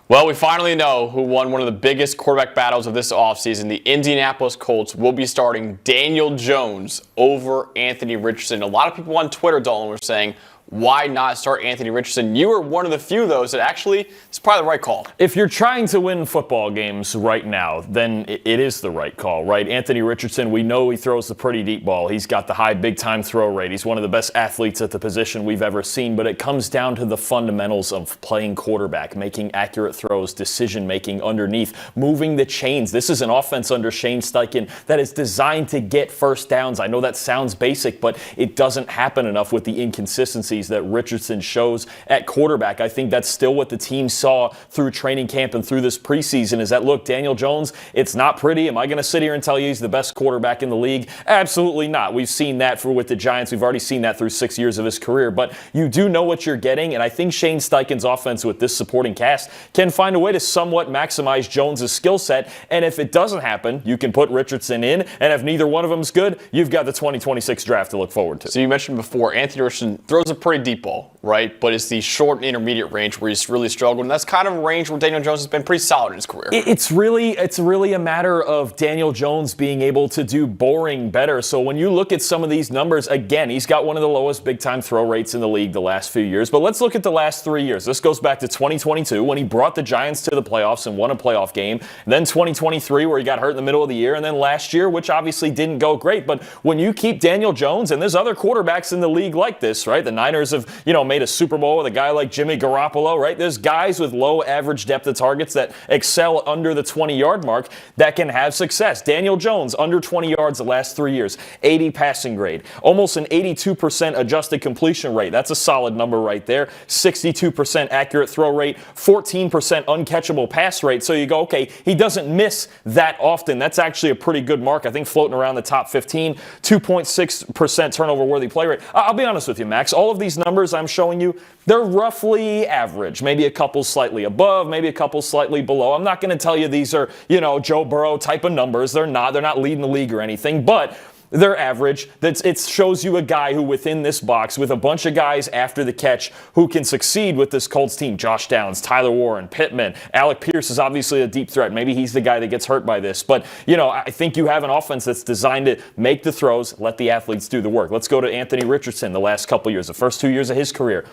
Well, we finally know who won one of the biggest quarterback battles of this offseason. The Indianapolis Colts will be starting Daniel Jones over Anthony Richardson. A lot of people on Twitter, Dalton, were saying, why not start Anthony Richardson? You were one of the few, though, that actually it's probably the right call. If you're trying to win football games right now, then it is the right call, right? Anthony Richardson, we know he throws the pretty deep ball. He's got the high big-time throw rate. He's one of the best athletes at the position we've ever seen, but it comes down to the fundamentals of playing quarterback, making accurate throws, decision-making underneath, moving the chains. This is an offense under Shane Steichen that is designed to get first downs. I know that sounds basic, but it doesn't happen enough with the inconsistencies that Richardson shows at quarterback. I think that's still what the team saw through training camp and through this preseason is that, look, Daniel Jones, it's not pretty. Am I going to sit here and tell you he's the best quarterback in the league? Absolutely not. We've seen that with the Giants. We've already seen that through 6 years of his career, but you do know what you're getting, and I think Shane Steichen's offense with this supporting cast can find a way to somewhat maximize Jones' skill set, and if it doesn't happen, you can put Richardson in, and if neither one of them is good, you've got the 2026 draft to look forward to. So you mentioned before, Anthony Richardson throws a pretty deep ball, right? But it's the short and intermediate range where he's really struggled, and that's kind of a range where Daniel Jones has been pretty solid in his career. It's really a matter of Daniel Jones being able to do boring better. So when you look at some of these numbers, again, he's got one of the lowest big-time throw rates in the league the last few years. But let's look at the last 3 years. This goes back to 2022 when he brought the Giants to the playoffs and won a playoff game. Then 2023 where he got hurt in the middle of the year. And then last year, which obviously didn't go great. But when you keep Daniel Jones, and there's other quarterbacks in the league like this, right? The Niners have, made a Super Bowl with a guy like Jimmy Garoppolo, right? There's guys with low average depth of targets that excel under the 20-yard mark that can have success. Daniel Jones, under 20 yards the last 3 years, 80 passing grade, almost an 82% adjusted completion rate. That's a solid number right there. 62% accurate throw rate, 14% uncatchable pass rate. So you go, okay, he doesn't miss that often. That's actually a pretty good mark. I think floating around the top 15, 2.6% turnover-worthy play rate. I'll be honest with you, Max. All of these numbers I'm showing you, they're roughly average. Maybe a couple slightly above, maybe a couple slightly below. I'm not going to tell you these are, Joe Burrow type of numbers. They're not. They're not leading the league or anything, but they're average. It shows you a guy who within this box with a bunch of guys after the catch who can succeed with this Colts team. Josh Downs, Tyler Warren, Pittman. Alec Pierce is obviously a deep threat. Maybe he's the guy that gets hurt by this. But, I think you have an offense that's designed to make the throws, let the athletes do the work. Let's go to Anthony Richardson the last couple years, the first 2 years of his career.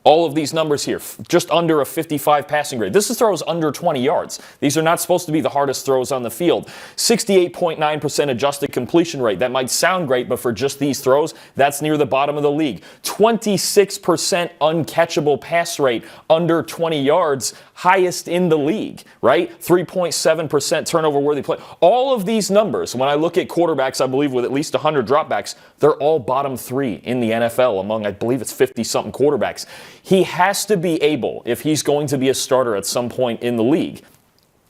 All of these numbers here, just under a 55 passing grade. This is throws under 20 yards. These are not supposed to be the hardest throws on the field. 68.9% adjusted completion rate. That might sound great, but for just these throws, that's near the bottom of the league. 26% uncatchable pass rate under 20 yards, highest in the league, right? 3.7% turnover-worthy play. All of these numbers, when I look at quarterbacks, I believe with at least 100 dropbacks, they're all bottom three in the NFL among, I believe it's 50-something quarterbacks. He has to be able, if he's going to be a starter at some point in the league,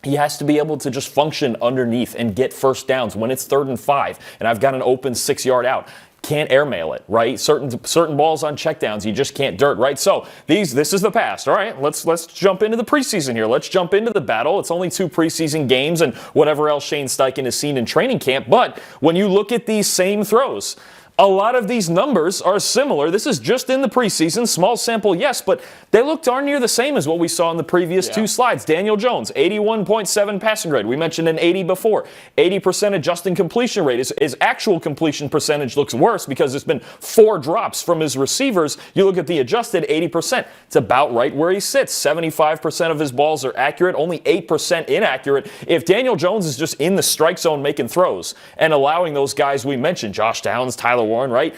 he has to be able to just function underneath and get first downs when it's 3rd and 5 and I've got an open 6-yard out. Can't airmail it, right? Certain balls on checkdowns, you just can't dirt, right? So this is the past. All right, let's jump into the preseason here. Let's jump into the battle. It's only 2 preseason games and whatever else Shane Steichen has seen in training camp. But when you look at these same throws, a lot of these numbers are similar. This is just in the preseason, small sample, yes, but they look darn near the same as what we saw in the previous 2 slides. Daniel Jones, 81.7 passing grade. We mentioned an 80 before. 80% adjusted completion rate. His actual completion percentage looks worse because there's been 4 drops from his receivers. You look at the adjusted 80%. It's about right where he sits. 75% of his balls are accurate, only 8% inaccurate. If Daniel Jones is just in the strike zone making throws and allowing those guys we mentioned, Josh Downs, Tyler Warren, right,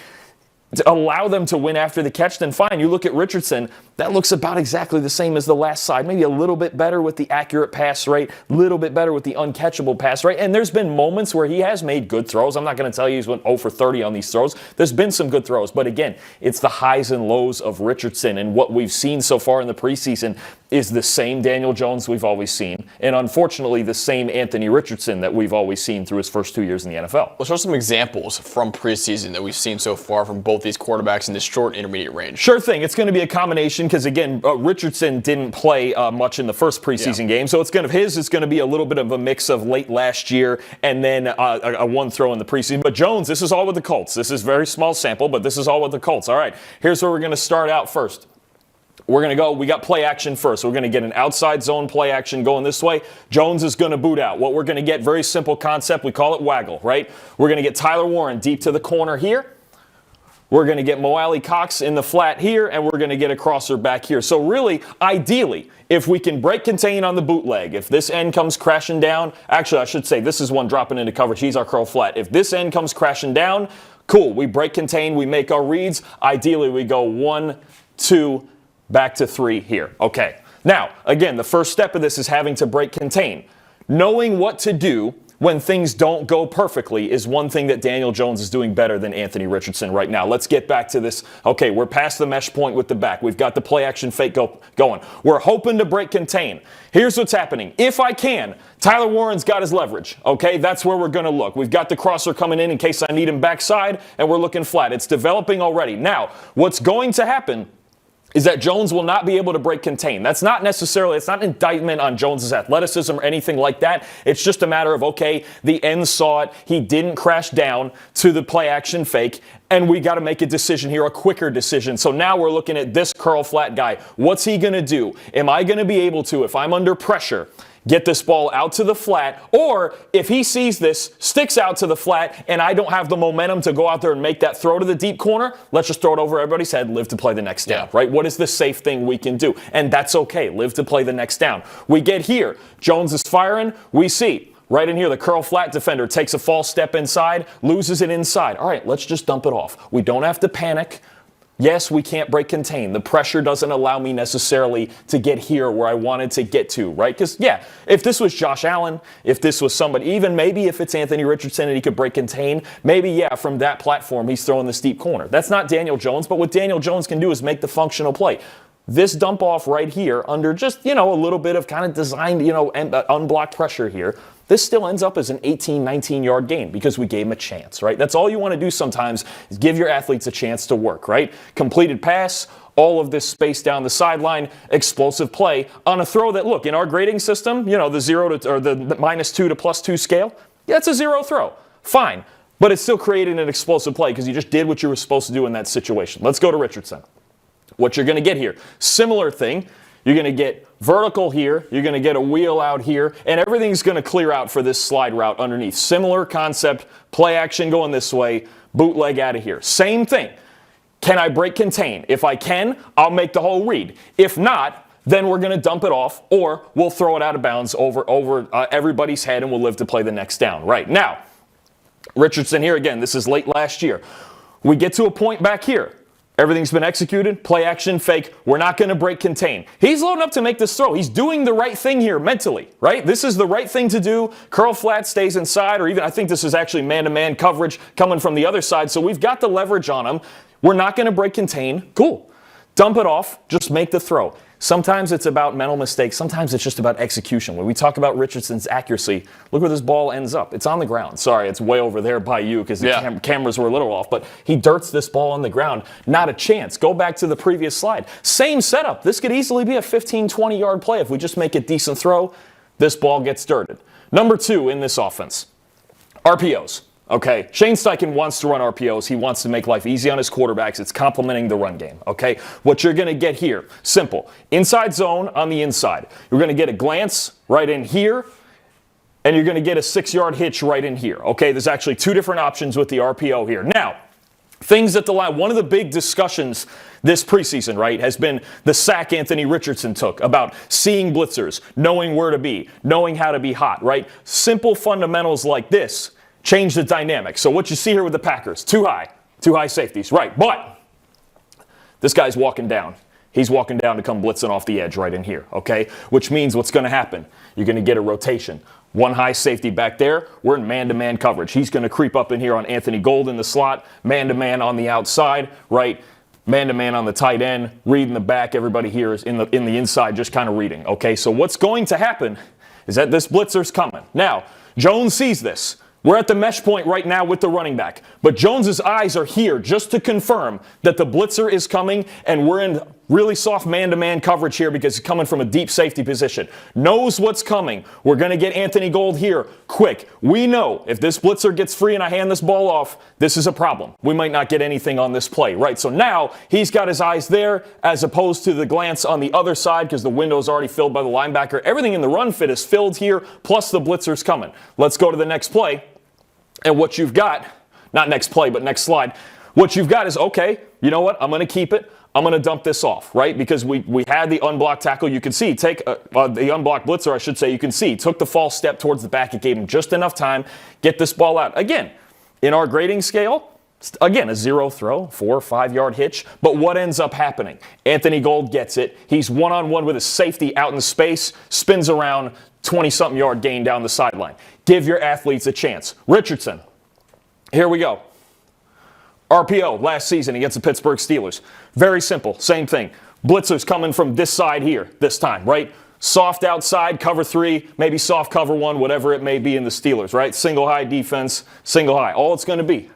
to allow them to win after the catch, then fine. You look at Richardson, that looks about exactly the same as the last slide. Maybe a little bit better with the accurate pass rate, a little bit better with the uncatchable pass rate. And there's been moments where he has made good throws. I'm not going to tell you he's went 0 for 30 on these throws. There's been some good throws. But again, it's the highs and lows of Richardson. And what we've seen so far in the preseason is the same Daniel Jones we've always seen. And unfortunately, the same Anthony Richardson that we've always seen through his first 2 years in the NFL. Let's show some examples from preseason that we've seen so far from both these quarterbacks in this short intermediate range. Sure thing. It's going to be a combination because, again, Richardson didn't play much in the first preseason game. So it's going to be a little bit of a mix of late last year and then a one throw in the preseason. But Jones, this is all with the Colts. This is very small sample, but this is all with the Colts. All right, here's where we're going to start out first. We're going to go, we got play action first. We're going to get an outside zone play action going this way. Jones is going to boot out. What we're going to get, very simple concept, we call it waggle, right? We're going to get Tyler Warren deep to the corner here. We're going to get Mo Alley Cox in the flat here, and we're going to get a crosser back here. So really, ideally, if we can break contain on the bootleg, if this end comes crashing down, actually I should say this is one dropping into coverage. He's our curl flat. If this end comes crashing down, cool. We break contain, we make our reads. Ideally, we go 1, 2, back to 3 here. Okay. Now, again, the first step of this is having to break contain. Knowing what to do when things don't go perfectly is one thing that Daniel Jones is doing better than Anthony Richardson right now. Let's get back to this. Okay, we're past the mesh point with the back. We've got the play action fake going. We're hoping to break contain. Here's what's happening. If I can, Tyler Warren's got his leverage. Okay, that's where we're going to look. We've got the crosser coming in case I need him backside, and we're looking flat. It's developing already. Now, what's going to happen is that Jones will not be able to break contain. That's not necessarily, it's not an indictment on Jones's athleticism or anything like that. It's just a matter of, okay, the end saw it. He didn't crash down to the play action fake, and we got to make a decision here, a quicker decision. So now we're looking at this curl flat guy. What's he going to do? Am I going to be able to, if I'm under pressure, get this ball out to the flat, or if he sees this, sticks out to the flat, and I don't have the momentum to go out there and make that throw to the deep corner, let's just throw it over everybody's head, live to play the next down, right? What is the safe thing we can do? And that's okay, live to play the next down. We get here, Jones is firing, we see, right in here, the curl flat defender takes a false step inside, loses it inside. All right, let's just dump it off. We don't have to panic. Yes, we can't break contain. The pressure doesn't allow me necessarily to get here where I wanted to get to, right? Because, yeah, if this was Josh Allen, if this was somebody, even maybe if it's Anthony Richardson and he could break contain, maybe, yeah, from that platform he's throwing the steep corner. That's not Daniel Jones, but what Daniel Jones can do is make the functional play. This dump off right here under just, a little bit of kind of designed, unblocked pressure here, this still ends up as an 18, 19-yard gain because we gave him a chance, right? That's all you want to do sometimes is give your athletes a chance to work, right? Completed pass, all of this space down the sideline, explosive play on a throw that, look, in our grading system, the 0 to, or the -2 to +2 scale, yeah, it's a 0 throw. Fine. But it's still creating an explosive play because you just did what you were supposed to do in that situation. Let's go to Richardson. What you're going to get here, similar thing. You're going to get vertical here, you're going to get a wheel out here, and everything's going to clear out for this slide route underneath. Similar concept, play action going this way, bootleg out of here. Same thing. Can I break contain? If I can, I'll make the whole read. If not, then we're going to dump it off, or we'll throw it out of bounds over everybody's head, and we'll live to play the next down. Right, now, Richardson here again, this is late last year. We get to a point back here. Everything's been executed, play action, fake. We're not going to break contain. He's loading up to make this throw. He's doing the right thing here mentally, right? This is the right thing to do. Curl flat stays inside, or even I think this is actually man-to-man coverage coming from the other side. So we've got the leverage on him. We're not going to break contain. Cool. Dump it off. Just make the throw. Sometimes it's about mental mistakes. Sometimes it's just about execution. When we talk about Richardson's accuracy, look where this ball ends up. It's on the ground. Sorry, it's way over there by you because the cameras were a little off. But he dirts this ball on the ground. Not a chance. Go back to the previous slide. Same setup. This could easily be a 15, 20-yard play. If we just make a decent throw, this ball gets dirted. Number 2 in this offense, RPOs. Okay, Shane Steichen wants to run RPOs. He wants to make life easy on his quarterbacks. It's complementing the run game, okay? What you're going to get here, simple. Inside zone on the inside. You're going to get a glance right in here, and you're going to get a 6-yard hitch right in here, okay? There's actually 2 different options with the RPO here. Now, things at the line, one of the big discussions this preseason, right, has been the sack Anthony Richardson took about seeing blitzers, knowing where to be, knowing how to be hot, right? Simple fundamentals like this change the dynamic. So what you see here with the Packers, too high safeties, right? But this guy's walking down. He's walking down to come blitzing off the edge right in here, okay? Which means what's going to happen? You're going to get a rotation. One high safety back there. We're in man-to-man coverage. He's going to creep up in here on Anthony Gold in the slot, man-to-man on the outside, right? Man-to-man on the tight end, read in the back. Everybody here is in the inside just kind of reading, okay? So what's going to happen is that this blitzer's coming. Now, Jones sees this. We're at the mesh point right now with the running back. But Jones's eyes are here just to confirm that the blitzer is coming and we're in really soft man-to-man coverage here because he's coming from a deep safety position. Knows what's coming. We're going to get Anthony Gold here quick. We know if this blitzer gets free and I hand this ball off, this is a problem. We might not get anything on this play, right? So now he's got his eyes there as opposed to the glance on the other side because the window is already filled by the linebacker. Everything in the run fit is filled here, plus the blitzer's coming. Let's go to the next play. And what you've got, not next play, but next slide, what you've got is, okay, you know what? I'm going to keep it. I'm going to dump this off, right? Because we had the unblocked tackle. You can see, the unblocked blitzer, I should say, you can see, took the false step towards the back. It gave him just enough time, get this ball out. Again, in our grading scale, again, a 0 throw, 4 or 5 yard hitch. But what ends up happening? Anthony Gold gets it. He's one-on-one with his safety out in space, spins around, 20-something yard gain down the sideline. Give your athletes a chance. Richardson, here we go. RPO last season against the Pittsburgh Steelers. Very simple, same thing. Blitzer's coming from this side here this time, right? Soft outside, cover 3, maybe soft cover 1, whatever it may be in the Steelers, right? Single high defense, single high. All it's going to be.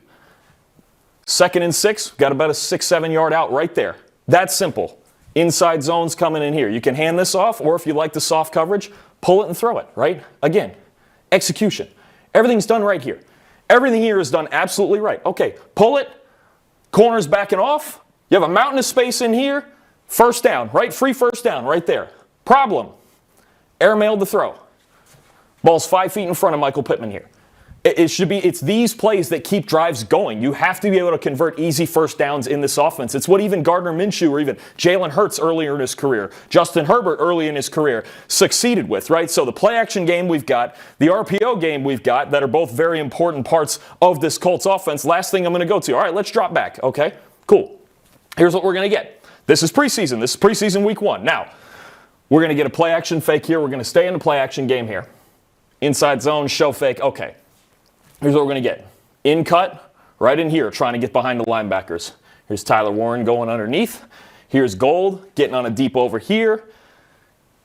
2nd and 6, got about a 6-7 yard out right there. That's simple. Inside zones coming in here. You can hand this off, or if you like the soft coverage, pull it and throw it, right? Again, execution. Everything's done right here. Everything here is done absolutely right. Okay, pull it. Corner's backing off. You have a mountain of space in here. First down, right? Free first down right there. Problem. Airmailed the throw. Ball's 5 feet in front of Michael Pittman here. It's these plays that keep drives going. You have to be able to convert easy first downs in this offense. It's what even Gardner Minshew or even Jalen Hurts earlier in his career, Justin Herbert early in his career succeeded with, right? So the play action game we've got, the RPO game we've got that are both very important parts of this Colts offense. Last thing I'm going to go to. All right, let's drop back. Okay, cool. Here's what we're going to get. This is preseason. This is preseason week 1. Now, we're going to get a play action fake here. We're going to stay in the play action game here. Inside zone, show fake. Okay. Here's what we're going to get. In cut, right in here, trying to get behind the linebackers. Here's Tyler Warren going underneath. Here's Gold getting on a deep over here.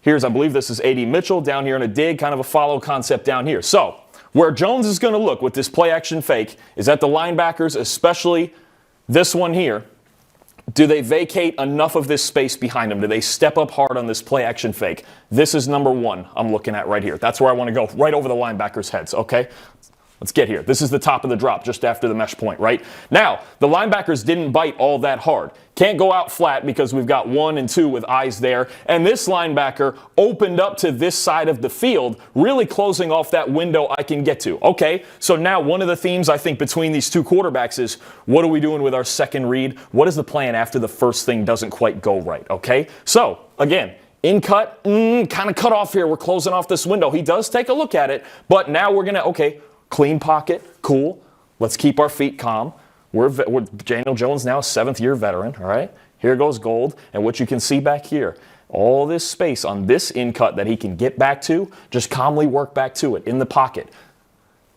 Here's, I believe this is A.D. Mitchell down here in a dig, kind of a follow concept down here. So, where Jones is going to look with this play action fake is at the linebackers, especially this one here. Do they vacate enough of this space behind them? Do they step up hard on this play action fake? This is number 1 I'm looking at right here. That's where I want to go, right over the linebackers' heads, okay? Let's get here. This is the top of the drop just after the mesh point, right? Now, the linebackers didn't bite all that hard. Can't go out flat because we've got 1 and 2 with eyes there. And this linebacker opened up to this side of the field, really closing off that window I can get to. Okay, so now one of the themes I think between these two quarterbacks is what are we doing with our second read? What is the plan after the first thing doesn't quite go right, okay? So, again, in cut, kind of cut off here. We're closing off this window. He does take a look at it, but now we're going to, okay, clean pocket, cool. Let's keep our feet calm. We're Daniel Jones now, 7th-year veteran, all right? Here goes Gold, and what you can see back here, all this space on this in cut that he can get back to, just calmly work back to it in the pocket.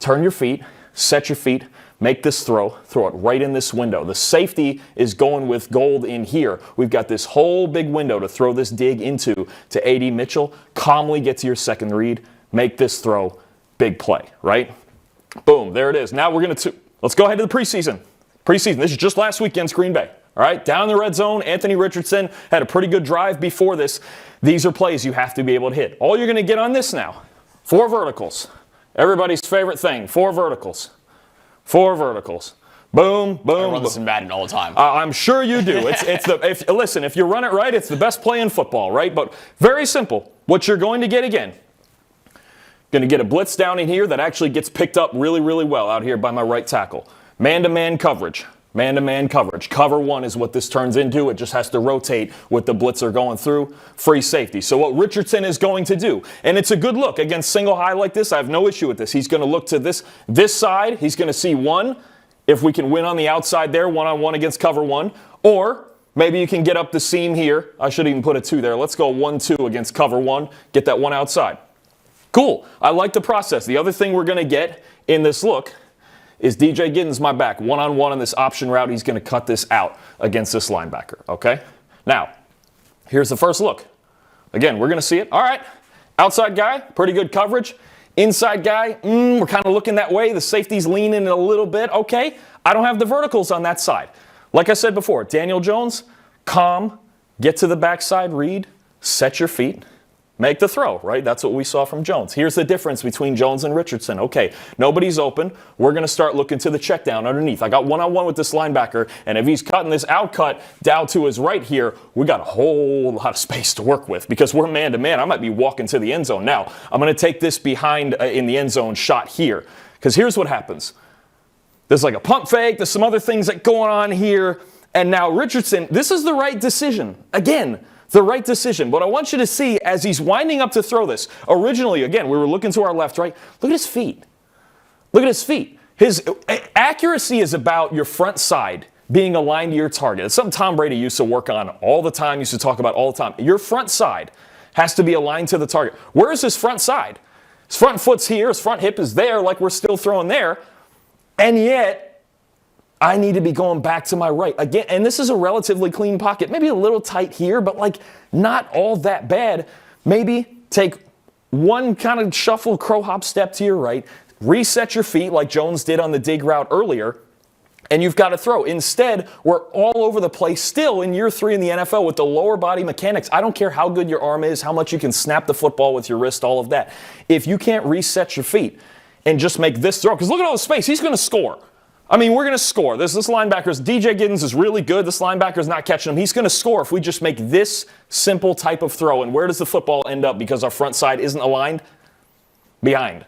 Turn your feet, set your feet, make this throw it right in this window. The safety is going with Gold in here. We've got this whole big window to throw this dig into to A.D. Mitchell. Calmly get to your second read, make this throw, big play, right? Boom, there it is. Now we're going to, let's go ahead to the preseason. Preseason, this is just last weekend's Green Bay. All right, down in the red zone, Anthony Richardson had a pretty good drive before this. These are plays you have to be able to hit. All you're going to get on this now, 4 verticals. Everybody's favorite thing, 4 verticals. 4 verticals. Boom, boom. I run this in Madden all the time. I'm sure you do. Listen, if you run it right, it's the best play in football, right? But very simple. What you're going to get again, going to get a blitz down in here that actually gets picked up really, really well out here by my right tackle. Man-to-man coverage. Man-to-man coverage. Cover 1 is what this turns into. It just has to rotate with the blitzer going through. Free safety. So what Richardson is going to do, and it's a good look against single high like this. I have no issue with this. He's going to look to this side. He's going to see 1. If we can win on the outside there, 1-on-1 against cover 1. Or maybe you can get up the seam here. I should even put a 2 there. Let's go 1-2 against cover 1. Get that 1 outside. Cool. I like the process. The other thing we're going to get in this look is DJ Giddens my back. 1-on-1 on this option route. He's going to cut this out against this linebacker. Okay? Now, here's the first look. Again, we're going to see it. All right. Outside guy, pretty good coverage. Inside guy, we're kind of looking that way. The safety's leaning a little bit. Okay. I don't have the verticals on that side. Like I said before, Daniel Jones, calm, get to the backside read, set your feet, make the throw, right? That's what we saw from Jones. Here's the difference between Jones and Richardson. Okay, nobody's open. We're going to start looking to the check down underneath. I got one-on-one with this linebacker, and if he's cutting this out cut down to his right here, we got a whole lot of space to work with because we're man-to-man. I might be walking to the end zone. Now, I'm going to take this behind in the end zone shot here because here's what happens. There's like a pump fake. There's some other things that going on here. And now Richardson, this is the right decision. Again, the right decision. What I want you to see as he's winding up to throw this, originally, again, we were looking to our left, right? Look at his feet. Look at his feet. His accuracy is about your front side being aligned to your target. It's something Tom Brady used to work on all the time, used to talk about all the time. Your front side has to be aligned to the target. Where is his front side? His front foot's here. His front hip is there, like we're still throwing there. And yet, I need to be going back to my right. Again, and this is a relatively clean pocket. Maybe a little tight here, but like not all that bad. Maybe take one kind of shuffle crow hop step to your right, reset your feet like Jones did on the dig route earlier, and you've got to throw. Instead, we're all over the place still in year 3 in the NFL with the lower body mechanics. I don't care how good your arm is, how much you can snap the football with your wrist, all of that. If you can't reset your feet and just make this throw, because look at all the space, he's going to score. I mean, we're going to score. This linebacker's, DJ Giddens is really good. This linebacker's not catching him. He's going to score if we just make this simple type of throw. And where does the football end up because our front side isn't aligned? Behind.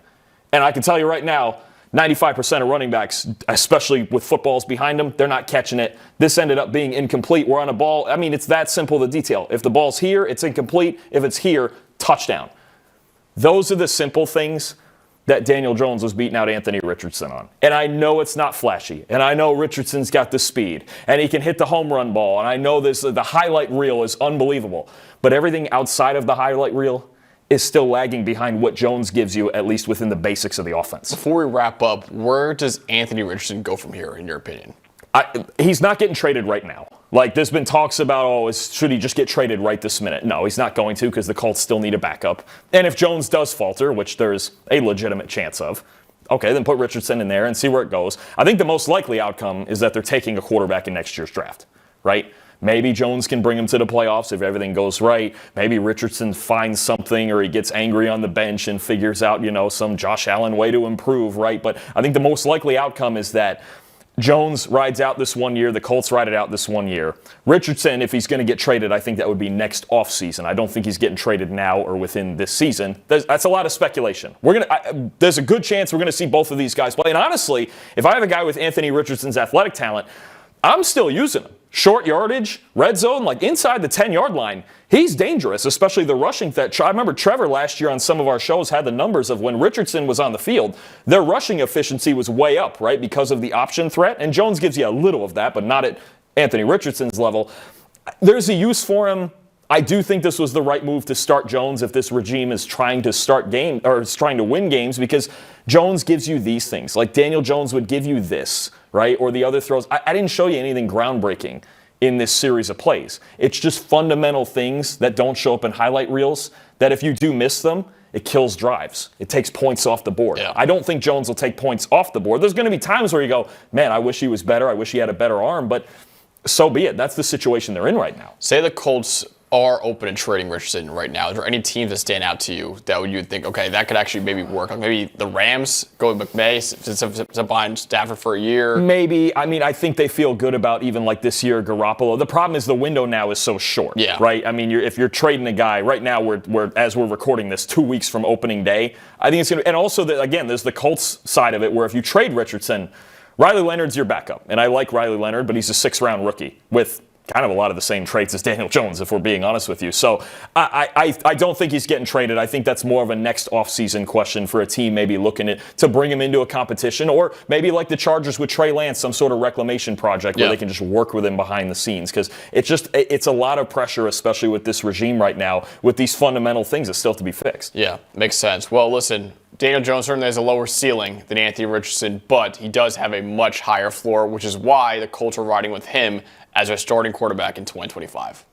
And I can tell you right now, 95% of running backs, especially with footballs behind them, they're not catching it. This ended up being incomplete. We're on a ball. I mean, it's that simple, the detail. If the ball's here, it's incomplete. If it's here, touchdown. Those are the simple things that Daniel Jones was beating out Anthony Richardson on. And I know it's not flashy. And I know Richardson's got the speed. And he can hit the home run ball. And I know the highlight reel is unbelievable. But everything outside of the highlight reel is still lagging behind what Jones gives you, at least within the basics of the offense. Before we wrap up, where does Anthony Richardson go from here, in your opinion? He's not getting traded right now. Like, there's been talks about, should he just get traded right this minute? No, he's not going to because the Colts still need a backup. And if Jones does falter, which there's a legitimate chance of, okay, then put Richardson in there and see where it goes. I think the most likely outcome is that they're taking a quarterback in next year's draft, right? Maybe Jones can bring him to the playoffs if everything goes right. Maybe Richardson finds something or he gets angry on the bench and figures out, some Josh Allen way to improve, right? But I think the most likely outcome is that Jones rides out this 1 year. The Colts ride it out this 1 year. Richardson, if he's going to get traded, I think that would be next offseason. I don't think he's getting traded now or within this season. That's a lot of speculation. There's a good chance we're going to see both of these guys play. And honestly, if I have a guy with Anthony Richardson's athletic talent, I'm still using him. Short yardage, red zone, like inside the 10-yard line. He's dangerous, especially the rushing threat. I remember Trevor last year on some of our shows had the numbers of when Richardson was on the field, their rushing efficiency was way up, right, because of the option threat. And Jones gives you a little of that, but not at Anthony Richardson's level. There's a use for him. I do think this was the right move to start Jones if this regime is trying to is trying to win games, because Jones gives you these things. Like Daniel Jones would give you this, right? Or the other throws. I didn't show you anything groundbreaking in this series of plays. It's just fundamental things that don't show up in highlight reels that if you do miss them, it kills drives. It takes points off the board. Yeah. I don't think Jones will take points off the board. There's going to be times where you go, man, I wish he was better. I wish he had a better arm, but so be it. That's the situation they're in right now. Say the Colts are open to trading Richardson right now. Is there any teams that stand out to you that you would think, okay, that could actually maybe work? Like maybe the Rams go with McVay, sit behind Stafford for a year? Maybe. I mean, I think they feel good about even like this year Garoppolo. The problem is the window now is so short, right? I mean, if you're trading a guy, right now we're as we're recording this 2 weeks from opening day, I think it's going to, and also, again, there's the Colts side of it where if you trade Richardson, Riley Leonard's your backup. And I like Riley Leonard, but he's a 6th-round rookie with kind of a lot of the same traits as Daniel Jones, if we're being honest with you. So I don't think he's getting traded. I think that's more of a next offseason question for a team maybe looking to bring him into a competition, or maybe like the Chargers with Trey Lance, some sort of reclamation project where they can just work with him behind the scenes, because it's a lot of pressure, especially with this regime right now, with these fundamental things that still have to be fixed. Yeah, makes sense. Well, listen, Daniel Jones certainly has a lower ceiling than Anthony Richardson, but he does have a much higher floor, which is why the Colts are riding with him as their starting quarterback in 2025.